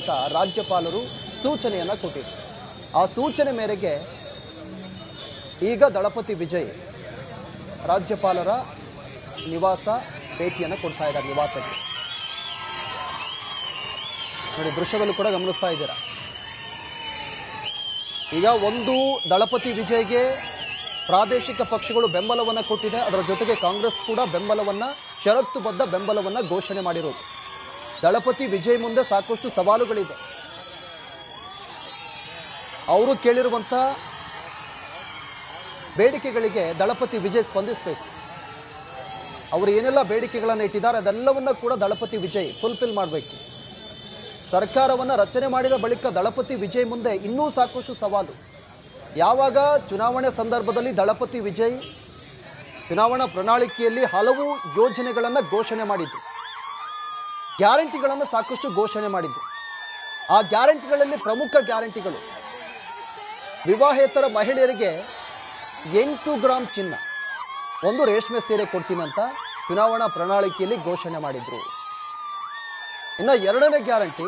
ಅಂತ ರಾಜ್ಯಪಾಲರು ಸೂಚನೆಯನ್ನು ಕೊಟ್ಟಿದ್ರು. ಆ ಸೂಚನೆ ಮೇರೆಗೆ ಈಗ ದಳಪತಿ ವಿಜಯ್ ರಾಜ್ಯಪಾಲರ ನಿವಾಸ ಭೇಟಿಯನ್ನು ಕೊಡ್ತಾ ಇದ್ದಾರೆ. ನಿವಾಸಕ್ಕೆ ನೋಡಿ, ದೃಶ್ಯದಲ್ಲೂ ಕೂಡ ಗಮನಿಸ್ತಾ ಇದ್ದೀರಾ. ಈಗ ಒಂದು ದಳಪತಿ ವಿಜಯ್ಗೆ ಪ್ರಾದೇಶಿಕ ಪಕ್ಷಗಳು ಬೆಂಬಲವನ್ನು ಕೊಟ್ಟಿದೆ, ಅದರ ಜೊತೆಗೆ ಕಾಂಗ್ರೆಸ್ ಕೂಡ ಬೆಂಬಲವನ್ನು, ಷರತ್ತುಬದ್ಧ ಬೆಂಬಲವನ್ನು ಘೋಷಣೆ ಮಾಡಿರೋದು. ದಳಪತಿ ವಿಜಯ್ ಮುಂದೆ ಸಾಕಷ್ಟು ಸವಾಲುಗಳಿದೆ. ಅವರು ಕೇಳಿರುವಂಥ ಬೇಡಿಕೆಗಳಿಗೆ ದಳಪತಿ ವಿಜಯ್ ಸ್ಪಂದಿಸಬೇಕು. ಅವರು ಏನೆಲ್ಲ ಬೇಡಿಕೆಗಳನ್ನು ಇಟ್ಟಿದ್ದಾರೆ ಅದೆಲ್ಲವನ್ನ ಕೂಡ ದಳಪತಿ ವಿಜಯ್ ಫುಲ್ಫಿಲ್ ಮಾಡಬೇಕು. ಸರ್ಕಾರವನ್ನು ರಚನೆ ಮಾಡಿದ ಬಳಿಕ ದಳಪತಿ ವಿಜಯ್ ಮುಂದೆ ಇನ್ನೂ ಸಾಕಷ್ಟು ಸವಾಲು. ಯಾವಾಗ ಚುನಾವಣೆ ಸಂದರ್ಭದಲ್ಲಿ ದಳಪತಿ ವಿಜಯ್ ಚುನಾವಣಾ ಪ್ರಣಾಳಿಕೆಯಲ್ಲಿ ಹಲವು ಯೋಜನೆಗಳನ್ನು ಘೋಷಣೆ ಮಾಡಿದ್ದು, ಗ್ಯಾರಂಟಿಗಳನ್ನು ಸಾಕಷ್ಟು ಘೋಷಣೆ ಮಾಡಿದ್ದು. ಆ ಗ್ಯಾರಂಟಿಗಳಲ್ಲಿ ಪ್ರಮುಖ ಗ್ಯಾರಂಟಿಗಳು ವಿವಾಹೇತರ ಮಹಿಳೆಯರಿಗೆ 8 ಗ್ರಾಂ ಚಿನ್ನ, 1 ರೇಷ್ಮೆ ಸೀರೆ ಕೊಡ್ತೀನಿ ಅಂತ ಚುನಾವಣಾ ಪ್ರಣಾಳಿಕೆಯಲ್ಲಿ ಘೋಷಣೆ ಮಾಡಿದ್ರು. ಇನ್ನು 2ನೇ ಗ್ಯಾರಂಟಿ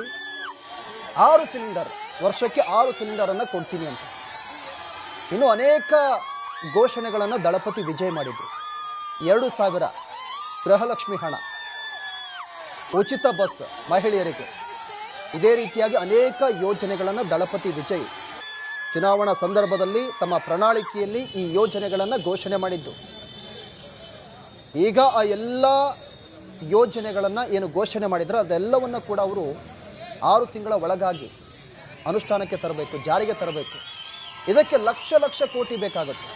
6 ಸಿಲಿಂಡರ್, ವರ್ಷಕ್ಕೆ 6 ಸಿಲಿಂಡರನ್ನು ಕೊಡ್ತೀನಿ ಅಂತ. ಇನ್ನು ಅನೇಕ ಘೋಷಣೆಗಳನ್ನು ದಳಪತಿ ವಿಜಯ್ ಮಾಡಿದ್ರು. 2,000 ಗೃಹಲಕ್ಷ್ಮಿ ಹಣ, ಉಚಿತ ಬಸ್ ಮಹಿಳೆಯರಿಗೆ, ಇದೇ ರೀತಿಯಾಗಿ ಅನೇಕ ಯೋಜನೆಗಳನ್ನು ದಳಪತಿ ವಿಜಯ್ ಚುನಾವಣಾ ಸಂದರ್ಭದಲ್ಲಿ ತಮ್ಮ ಪ್ರಣಾಳಿಕೆಯಲ್ಲಿ ಈ ಯೋಜನೆಗಳನ್ನು ಘೋಷಣೆ ಮಾಡಿದ್ದು. ಈಗ ಆ ಎಲ್ಲ ಯೋಜನೆಗಳನ್ನು ಏನು ಘೋಷಣೆ ಮಾಡಿದ್ರು ಅದೆಲ್ಲವನ್ನು ಕೂಡ ಅವರು 6 ತಿಂಗಳ ಒಳಗಾಗಿ ಅನುಷ್ಠಾನಕ್ಕೆ ತರಬೇಕು, ಜಾರಿಗೆ ತರಬೇಕು. ಇದಕ್ಕೆ ಲಕ್ಷ ಕೋಟಿ ಬೇಕಾಗುತ್ತೆ.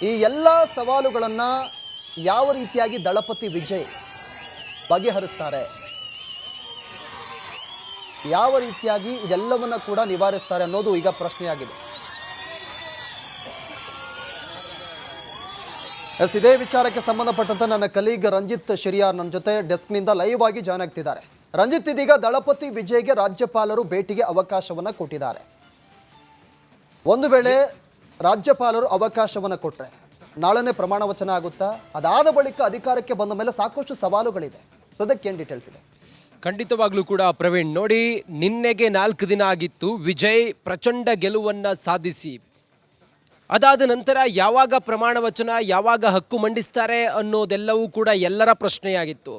ಈ ಎಲ್ಲ ಸವಾಲುಗಳನ್ನು ಯಾವ ರೀತಿಯಾಗಿ ದಳಪತಿ ವಿಜಯ್ ಬಗೆಹರಿಸ್ತಾರೆ, ಯಾವ ರೀತಿಯಾಗಿ ಇದೆಲ್ಲವನ್ನ ಕೂಡ ನಿವಾರಿಸ್ತಾರೆ ಅನ್ನೋದು ಈಗ ಪ್ರಶ್ನೆಯಾಗಿದೆ. ಇದೇ ವಿಚಾರಕ್ಕೆ ಸಂಬಂಧಪಟ್ಟಂತೆ ನನ್ನ ಕಲೀಗ್ ರಂಜಿತ್ ಶಿರಿಯಾರ್ ನನ್ನ ಜೊತೆ ಡೆಸ್ಕ್ನಿಂದ ಲೈವ್ ಆಗಿ ಜಾಯ್ನ್ ಆಗ್ತಿದ್ದಾರೆ. ರಂಜಿತ್, ಇದೀಗ ದಳಪತಿ ವಿಜಯ್ಗೆ ರಾಜ್ಯಪಾಲರು ಭೇಟಿಗೆ ಅವಕಾಶವನ್ನು ಕೊಟ್ಟಿದ್ದಾರೆ. ಒಂದು ವೇಳೆ ರಾಜ್ಯಪಾಲರು ಅವಕಾಶವನ್ನು ಕೊಟ್ಟರೆ ನಾಳೆನೇ ಪ್ರಮಾಣ ವಚನ ಆಗುತ್ತಾ? ಅದಾದ ಬಳಿಕ ಅಧಿಕಾರಕ್ಕೆ ಬಂದ ಮೇಲೆ ಸಾಕಷ್ಟು ಸವಾಲುಗಳಿದೆ. ಸದ್ಯಕ್ಕೆ ಏನು ಡೀಟೇಲ್ಸ್ ಇದೆ? ಖಂಡಿತವಾಗ್ಲೂ ಕೂಡ ಪ್ರವೀಣ್, ನೋಡಿ, ನಿನ್ನೆಗೆ 4 ದಿನ ಆಗಿತ್ತು ವಿಜಯ್ ಪ್ರಚಂಡ ಗೆಲುವನ್ನು ಸಾಧಿಸಿ. ಅದಾದ ನಂತರ ಯಾವಾಗ ಪ್ರಮಾಣ ವಚನ, ಯಾವಾಗ ಹಕ್ಕು ಮಂಡಿಸ್ತಾರೆ ಅನ್ನೋದೆಲ್ಲವೂ ಕೂಡ ಎಲ್ಲರ ಪ್ರಶ್ನೆಯಾಗಿತ್ತು.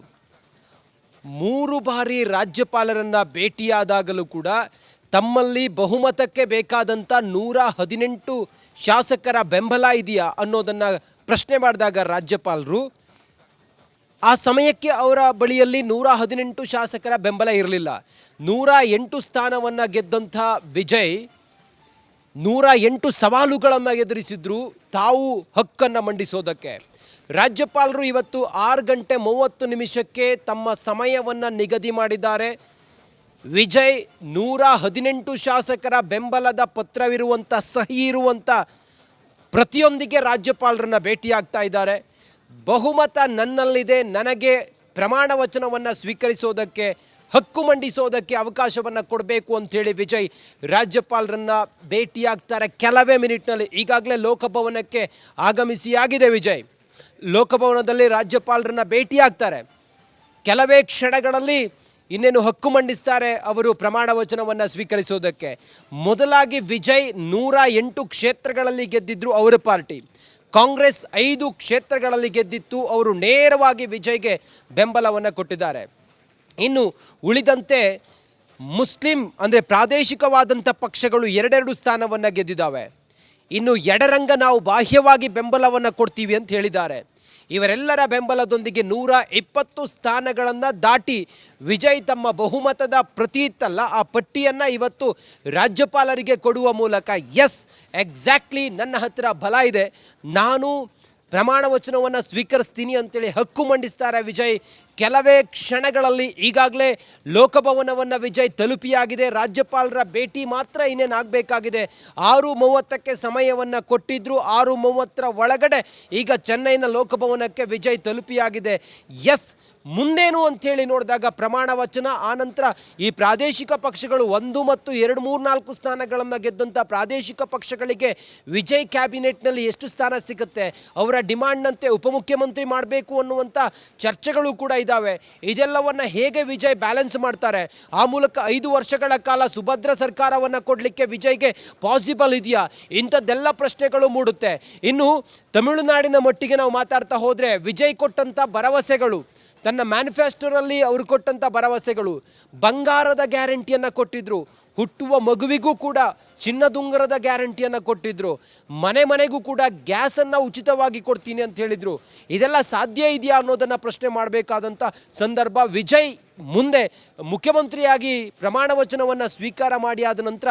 3 ಬಾರಿ ರಾಜ್ಯಪಾಲರನ್ನು ಭೇಟಿಯಾದಾಗಲೂ ಕೂಡ ತಮ್ಮಲ್ಲಿ ಬಹುಮತಕ್ಕೆ ಬೇಕಾದಂಥ 118 ಶಾಸಕರ ಬೆಂಬಲ ಇದೆಯಾ ಅನ್ನೋದನ್ನು ಪ್ರಶ್ನೆ ಮಾಡಿದಾಗ ರಾಜ್ಯಪಾಲರು, ಆ ಸಮಯಕ್ಕೆ ಅವರ ಬಳಿಯಲ್ಲಿ 118 ಶಾಸಕರ ಬೆಂಬಲ ಇರಲಿಲ್ಲ. 108 ಸ್ಥಾನವನ್ನು ಗೆದ್ದಂಥ ವಿಜಯ್ 108 ಸವಾಲುಗಳನ್ನು ಎದುರಿಸಿದ್ರು ತಾವು ಹಕ್ಕನ್ನು ಮಂಡಿಸೋದಕ್ಕೆ. ರಾಜ್ಯಪಾಲರು ಇವತ್ತು 6 ಗಂಟೆ 30 ನಿಮಿಷಕ್ಕೆ ತಮ್ಮ ಸಮಯವನ್ನು ನಿಗದಿ ಮಾಡಿದ್ದಾರೆ. ವಿಜಯ್ 118 ಶಾಸಕರ ಬೆಂಬಲದ ಪತ್ರವಿರುವಂಥ, ಸಹಿ ಇರುವಂಥ ಪ್ರತಿಯೊಂದಿಗೆ ರಾಜ್ಯಪಾಲರನ್ನು ಭೇಟಿಯಾಗ್ತಾ ಇದ್ದಾರೆ. ಬಹುಮತ ನನ್ನಲ್ಲಿದೆ, ನನಗೆ ಪ್ರಮಾಣ ವಚನವನ್ನು ಸ್ವೀಕರಿಸೋದಕ್ಕೆ, ಹಕ್ಕು ಮಂಡಿಸೋದಕ್ಕೆ ಅವಕಾಶವನ್ನು ಕೊಡಬೇಕು ಅಂಥೇಳಿ ವಿಜಯ್ ರಾಜ್ಯಪಾಲರನ್ನು ಭೇಟಿಯಾಗ್ತಾರೆ. ಕೆಲವೇ ಮಿನಿಟ್ನಲ್ಲಿ ಈಗಾಗಲೇ ಲೋಕಭವನಕ್ಕೆ ಆಗಮಿಸಿಯಾಗಿದೆ ವಿಜಯ್. ಲೋಕಭವನದಲ್ಲಿ ರಾಜ್ಯಪಾಲರನ್ನು ಭೇಟಿಯಾಗ್ತಾರೆ. ಕೆಲವೇ ಕ್ಷಣಗಳಲ್ಲಿ ಇನ್ನೇನು ಹಕ್ಕು ಮಂಡಿಸ್ತಾರೆ ಅವರು ಪ್ರಮಾಣ ವಚನವನ್ನು ಸ್ವೀಕರಿಸೋದಕ್ಕೆ. ಮೊದಲಾಗಿ ವಿಜಯ್ 108 ಕ್ಷೇತ್ರಗಳಲ್ಲಿ ಗೆದ್ದಿದ್ರು ಅವರ ಪಾರ್ಟಿ. ಕಾಂಗ್ರೆಸ್ 5 ಕ್ಷೇತ್ರಗಳಲ್ಲಿ ಗೆದ್ದಿತ್ತು. ಅವರು ನೇರವಾಗಿ ವಿಜಯ್ಗೆ ಬೆಂಬಲವನ್ನು ಕೊಟ್ಟಿದ್ದಾರೆ. ಇನ್ನು ಉಳಿದಂತೆ ಮುಸ್ಲಿಂ ಅಂದರೆ ಪ್ರಾದೇಶಿಕವಾದಂಥ ಪಕ್ಷಗಳು 2 ಸ್ಥಾನವನ್ನು ಗೆದ್ದಿದ್ದಾವೆ. ಇನ್ನು ಎಡರಂಗ ನಾವು ಬಾಹ್ಯವಾಗಿ ಬೆಂಬಲವನ್ನು ಕೊಡ್ತೀವಿ ಅಂತ ಹೇಳಿದ್ದಾರೆ. ಇವರೆಲ್ಲರ ಬೆಂಬಲದೊಂದಿಗೆ 120 ಸ್ಥಾನಗಳನ್ನು ದಾಟಿ ವಿಜಯ್ ತಮ್ಮ ಬಹುಮತದ ಪ್ರತಿ ಇತ್ತಲ್ಲ ಆ ಪಟ್ಟಿಯನ್ನು ಇವತ್ತು ರಾಜ್ಯಪಾಲರಿಗೆ ಕೊಡುವ ಮೂಲಕ, ಎಸ್ ಎಕ್ಸಾಕ್ಟ್ಲಿ ನನ್ನ ಹತ್ತಿರ ಬಲ ಇದೆ, ನಾನು ಪ್ರಮಾಣ ವಚನವನ್ನು ಸ್ವೀಕರಿಸ್ತೀನಿ ಅಂತೇಳಿ ಹಕ್ಕು ಮಂಡಿಸ್ತಾರೆ ವಿಜಯ್. ಕೆಲವೇ ಕ್ಷಣಗಳಲ್ಲಿ ಈಗಾಗಲೇ ಲೋಕಭವನವನ್ನು ವಿಜಯ್ ತಲುಪಿಯಾಗಿದೆ. ರಾಜ್ಯಪಾಲರ ಭೇಟಿ ಮಾತ್ರ ಇನ್ನೇನಾಗಬೇಕಾಗಿದೆ. 6:30ಕ್ಕೆ ಸಮಯವನ್ನು ಕೊಟ್ಟಿದ್ರು. 6:30 ಒಳಗಡೆ ಈಗ ಚೆನ್ನೈನ ಲೋಕಭವನಕ್ಕೆ ವಿಜಯ್ ತಲುಪಿಯಾಗಿದೆ. ಎಸ್, ಮುಂದೇನು ಅಂಥೇಳಿ ನೋಡಿದಾಗ ಪ್ರಮಾಣ ವಚನ, ಆನಂತರ ಈ ಪ್ರಾದೇಶಿಕ ಪಕ್ಷಗಳು 1 ಮತ್ತು 2, 3, 4 ಸ್ಥಾನಗಳನ್ನು ಗೆದ್ದಂಥ ಪ್ರಾದೇಶಿಕ ಪಕ್ಷಗಳಿಗೆ ವಿಜಯ್ ಕ್ಯಾಬಿನೆಟ್ನಲ್ಲಿ ಎಷ್ಟು ಸ್ಥಾನ ಸಿಗುತ್ತೆ, ಅವರ ಡಿಮಾಂಡ್ನಂತೆ ಉಪಮುಖ್ಯಮಂತ್ರಿ ಮಾಡಬೇಕು ಅನ್ನುವಂಥ ಚರ್ಚೆಗಳು ಕೂಡ ಇದ್ದಾವೆ. ಇದೆಲ್ಲವನ್ನು ಹೇಗೆ ವಿಜಯ್ ಬ್ಯಾಲೆನ್ಸ್ ಮಾಡ್ತಾರೆ, ಆ ಮೂಲಕ 5 ವರ್ಷಗಳ ಕಾಲ ಸುಭದ್ರ ಸರ್ಕಾರವನ್ನು ಕೊಡಲಿಕ್ಕೆ ವಿಜಯ್ಗೆ ಪಾಸಿಬಲ್ ಇದೆಯಾ, ಇಂಥದ್ದೆಲ್ಲ ಪ್ರಶ್ನೆಗಳು ಮೂಡುತ್ತೆ. ಇನ್ನು ತಮಿಳುನಾಡಿನ ಮಟ್ಟಿಗೆ ನಾವು ಮಾತಾಡ್ತಾ ಹೋದರೆ ವಿಜಯ್ ಕೊಟ್ಟಂಥ ಭರವಸೆಗಳು, ತನ್ನ ಮ್ಯಾನಿಫೆಸ್ಟೋರಲ್ಲಿ ಅವರು ಕೊಟ್ಟಂಥ ಭರವಸೆಗಳು, ಬಂಗಾರದ ಗ್ಯಾರಂಟಿಯನ್ನು ಕೊಟ್ಟಿದ್ದರು, ಹುಟ್ಟುವ ಮಗುವಿಗೂ ಕೂಡ ಚಿನ್ನದುಂಗರದ ಗ್ಯಾರಂಟಿಯನ್ನು ಕೊಟ್ಟಿದ್ದರು, ಮನೆಗೂ ಕೂಡ ಗ್ಯಾಸನ್ನು ಉಚಿತವಾಗಿ ಕೊಡ್ತೀನಿ ಅಂತ ಹೇಳಿದರು. ಇದೆಲ್ಲ ಸಾಧ್ಯ ಇದೆಯಾ ಅನ್ನೋದನ್ನು ಪ್ರಶ್ನೆ ಮಾಡಬೇಕಾದಂಥ ಸಂದರ್ಭ. ವಿಜಯ್ ಮುಂದೆ ಮುಖ್ಯಮಂತ್ರಿಯಾಗಿ ಪ್ರಮಾಣ ವಚನವನ್ನು ಸ್ವೀಕಾರ ಮಾಡಿ ಆದ ನಂತರ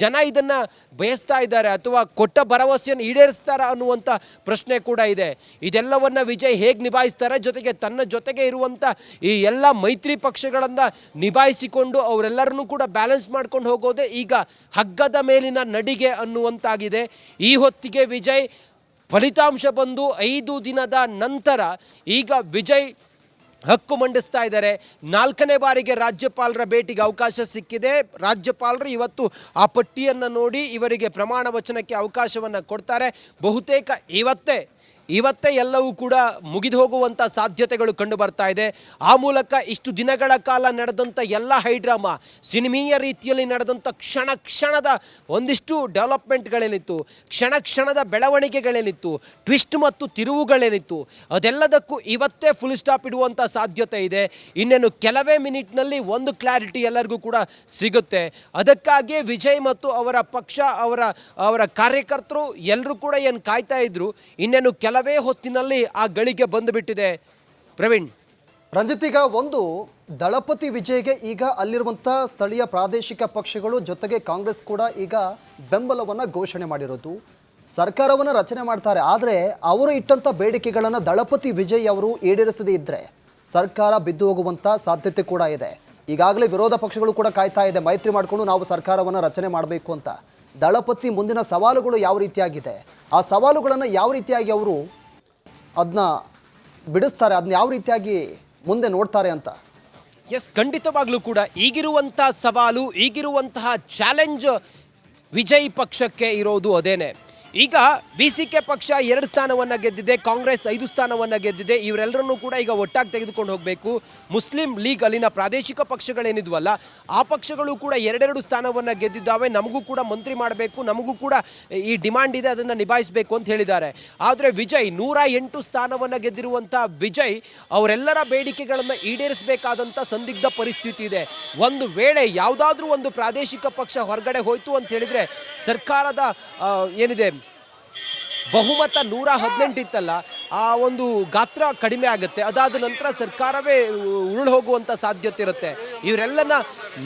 ಜನ ಇದನ್ನು ಬಯಸ್ತಾ ಇದ್ದಾರೆ, ಅಥವಾ ಕೊಟ್ಟ ಭರವಸೆಯನ್ನು ಈಡೇರಿಸ್ತಾರ ಅನ್ನುವಂಥ ಪ್ರಶ್ನೆ ಕೂಡ ಇದೆ. ಇದೆಲ್ಲವನ್ನು ವಿಜಯ್ ಹೇಗೆ ನಿಭಾಯಿಸ್ತಾರೆ, ಜೊತೆಗೆ ತನ್ನ ಜೊತೆಗೆ ಇರುವಂಥ ಈ ಎಲ್ಲ ಮೈತ್ರಿ ಪಕ್ಷಗಳನ್ನು ನಿಭಾಯಿಸಿಕೊಂಡು ಅವರೆಲ್ಲರನ್ನೂ ಕೂಡ ಬ್ಯಾಲೆನ್ಸ್ ಮಾಡ್ಕೊಂಡು ಹೋಗೋದೇ ಈಗ ಹಗ್ಗದ ಮೇಲಿನ ನಡಿಗೆ ಅನ್ನುವಂತಾಗಿದೆ. ಈ ಹೊತ್ತಿಗೆ ವಿಜಯ್ ಫಲಿತಾಂಶ ಬಂದು 5 ದಿನದ ನಂತರ ಈಗ ವಿಜಯ್ ಹಕ್ಕು ಮಂಡಿಸ್ತಾ ಇದ್ದಾರೆ. 4ನೇ ಬಾರಿಗೆ ರಾಜ್ಯಪಾಲರ ಭೇಟಿಗೆ ಅವಕಾಶ ಸಿಕ್ಕಿದೆ. ರಾಜ್ಯಪಾಲರು ಇವತ್ತು ಆ ಪಟ್ಟಿಯನ್ನು ನೋಡಿ ಇವರಿಗೆ ಪ್ರಮಾಣ ವಚನಕ್ಕೆ ಅವಕಾಶವನ್ನು ಕೊಡ್ತಾರೆ. ಬಹುತೇಕ ಇವತ್ತೇ ಎಲ್ಲವೂ ಕೂಡ ಮುಗಿದು ಹೋಗುವಂಥ ಸಾಧ್ಯತೆಗಳು ಕಂಡು ಬರ್ತಾ ಇದೆ. ಆ ಮೂಲಕ ಇಷ್ಟು ದಿನಗಳ ಕಾಲ ನಡೆದಂಥ ಎಲ್ಲ ಹೈಡ್ರಾಮಾ, ಸಿನಿಮೀಯ ರೀತಿಯಲ್ಲಿ ನಡೆದಂಥ ಕ್ಷಣದ ಒಂದಿಷ್ಟು ಡೆವಲಪ್ಮೆಂಟ್ಗಳೇನಿತ್ತು, ಕ್ಷಣದ ಬೆಳವಣಿಗೆಗಳೇನಿತ್ತು, ಟ್ವಿಸ್ಟ್ ಮತ್ತು ತಿರುವುಗಳೇನಿತ್ತು, ಅದೆಲ್ಲದಕ್ಕೂ ಇವತ್ತೇ ಫುಲ್ ಸ್ಟಾಪ್ ಇಡುವಂಥ ಸಾಧ್ಯತೆ ಇದೆ. ಇನ್ನೇನು ಕೆಲವೇ ಮಿನಿಟ್ನಲ್ಲಿ ಒಂದು ಕ್ಲಾರಿಟಿ ಎಲ್ಲರಿಗೂ ಕೂಡ ಸಿಗುತ್ತೆ. ಅದಕ್ಕಾಗಿಯೇ ವಿಜಯ್ ಮತ್ತು ಅವರ ಪಕ್ಷ, ಅವರ ಕಾರ್ಯಕರ್ತರು ಎಲ್ಲರೂ ಕೂಡ ಏನು ಕಾಯ್ತಾ ಇದ್ರು, ಇನ್ನೇನು ಕೆಲವೇ ಹೊತ್ತಿನಲ್ಲಿ ಆ ಗಳಿಗೆ ಬಂದುಬಿಟ್ಟಿದೆ. ಪ್ರವೀಣ್, ರಂಜಿತ್, ಈಗ ಒಂದು ದಳಪತಿ ವಿಜಯ್ಗೆ ಈಗ ಅಲ್ಲಿರುವಂಥ ಸ್ಥಳೀಯ ಪ್ರಾದೇಶಿಕ ಪಕ್ಷಗಳು ಜೊತೆಗೆ ಕಾಂಗ್ರೆಸ್ ಕೂಡ ಈಗ ಬೆಂಬಲವನ್ನು ಘೋಷಣೆ ಮಾಡಿರೋದು, ಸರ್ಕಾರವನ್ನು ರಚನೆ ಮಾಡ್ತಾರೆ. ಆದರೆ ಅವರು ಇಟ್ಟಂಥ ಬೇಡಿಕೆಗಳನ್ನು ದಳಪತಿ ವಿಜಯ್ ಅವರು ಈಡೇರಿಸದೇ ಇದ್ದರೆ ಸರ್ಕಾರ ಬಿದ್ದು ಹೋಗುವಂಥ ಸಾಧ್ಯತೆ ಕೂಡ ಇದೆ. ಈಗಾಗಲೇ ವಿರೋಧ ಪಕ್ಷಗಳು ಕೂಡ ಕಾಯ್ತಾ ಇದೆ, ಮೈತ್ರಿ ಮಾಡಿಕೊಂಡು ನಾವು ಸರ್ಕಾರವನ್ನು ರಚನೆ ಮಾಡಬೇಕು ಅಂತ. ದಳಪತಿ ಮುಂದಿನ ಸವಾಲುಗಳು ಯಾವ ರೀತಿಯಾಗಿದೆ, ಆ ಸವಾಲುಗಳನ್ನು ಯಾವ ರೀತಿಯಾಗಿ ಅವರು ಅದನ್ನ ಬಿಡಿಸ್ತಾರೆ, ಅದನ್ನ ಯಾವ ರೀತಿಯಾಗಿ ಮುಂದೆ ನೋಡ್ತಾರೆ ಅಂತ? ಎಸ್, ಖಂಡಿತವಾಗ್ಲೂ ಕೂಡ ಈಗಿರುವಂಥ ಸವಾಲು, ಈಗಿರುವಂತಹ ಚಾಲೆಂಜ್ ವಿಜಯ್ ಪಕ್ಷಕ್ಕೆ ಇರೋದು ಅದೇನೆ. ಈಗ BCK ಪಕ್ಷ 2 ಸ್ಥಾನವನ್ನು ಗೆದ್ದಿದೆ, ಕಾಂಗ್ರೆಸ್ 5 ಸ್ಥಾನವನ್ನು ಗೆದ್ದಿದೆ. ಇವರೆಲ್ಲರನ್ನೂ ಕೂಡ ಈಗ ಒಟ್ಟಾಗಿ ತೆಗೆದುಕೊಂಡು ಹೋಗಬೇಕು. ಮುಸ್ಲಿಂ ಲೀಗ್ ಅಲ್ಲಿನ ಪ್ರಾದೇಶಿಕ ಪಕ್ಷಗಳೇನಿದ್ವಲ್ಲ, ಆ ಪಕ್ಷಗಳು ಕೂಡ 2 ಸ್ಥಾನವನ್ನು ಗೆದ್ದಿದ್ದಾವೆ. ನಮಗೂ ಕೂಡ ಮಂತ್ರಿ ಮಾಡಬೇಕು, ನಮಗೂ ಕೂಡ ಈ ಡಿಮಾಂಡ್ ಇದೆ, ಅದನ್ನು ನಿಭಾಯಿಸಬೇಕು ಅಂತ ಹೇಳಿದ್ದಾರೆ. ಆದರೆ ವಿಜಯ್ 108 ಸ್ಥಾನವನ್ನು ಗೆದ್ದಿರುವಂಥ ವಿಜಯ್ ಅವರೆಲ್ಲರ ಬೇಡಿಕೆಗಳನ್ನು ಈಡೇರಿಸಬೇಕಾದಂಥ ಸಂದಿಗ್ಧ ಪರಿಸ್ಥಿತಿ ಇದೆ. ಒಂದು ವೇಳೆ ಯಾವುದಾದ್ರೂ ಒಂದು ಪ್ರಾದೇಶಿಕ ಪಕ್ಷ ಹೊರಗಡೆ ಹೋಯಿತು ಅಂತ ಹೇಳಿದರೆ ಸರ್ಕಾರದ ಏನಿದೆ ಬಹುಮತ 118 ಇತ್ತಲ್ಲ, ಆ ಒಂದು ಗಾತ್ರ ಕಡಿಮೆ ಆಗುತ್ತೆ. ಅದಾದ ನಂತರ ಸರ್ಕಾರವೇ ಉರುಳು ಹೋಗುವಂಥ ಸಾಧ್ಯತೆ ಇರುತ್ತೆ. ಇವರೆಲ್ಲನ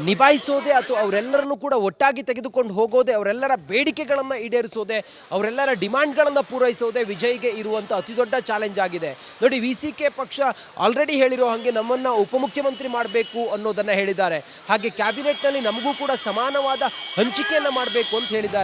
ನಿಭಾಯಿಸೋದೆ ಅಥವಾ ಅವರೆಲ್ಲರನ್ನೂ ಕೂಡ ಒಟ್ಟಾಗಿ ತೆಗೆದುಕೊಂಡು ಹೋಗೋದೆ, ಅವರೆಲ್ಲರ ಬೇಡಿಕೆಗಳನ್ನು ಈಡೇರಿಸೋದೆ, ಅವರೆಲ್ಲರ ಡಿಮಾಂಡ್ಗಳನ್ನು ಪೂರೈಸೋದೆ ವಿಜಯ್ಗೆ ಇರುವಂಥ ಅತಿ ದೊಡ್ಡ ಚಾಲೆಂಜ್ ಆಗಿದೆ. ನೋಡಿ, BCK ಪಕ್ಷ ಆಲ್ರೆಡಿ ಹೇಳಿರೋ ಹಾಗೆ ನಮ್ಮನ್ನು ಉಪಮುಖ್ಯಮಂತ್ರಿ ಮಾಡಬೇಕು ಅನ್ನೋದನ್ನು ಹೇಳಿದ್ದಾರೆ. ಹಾಗೆ ಕ್ಯಾಬಿನೆಟ್ನಲ್ಲಿ ನಮಗೂ ಕೂಡ ಸಮಾನವಾದ ಹಂಚಿಕೆಯನ್ನು ಮಾಡಬೇಕು ಅಂತ ಹೇಳಿದ್ದಾರೆ.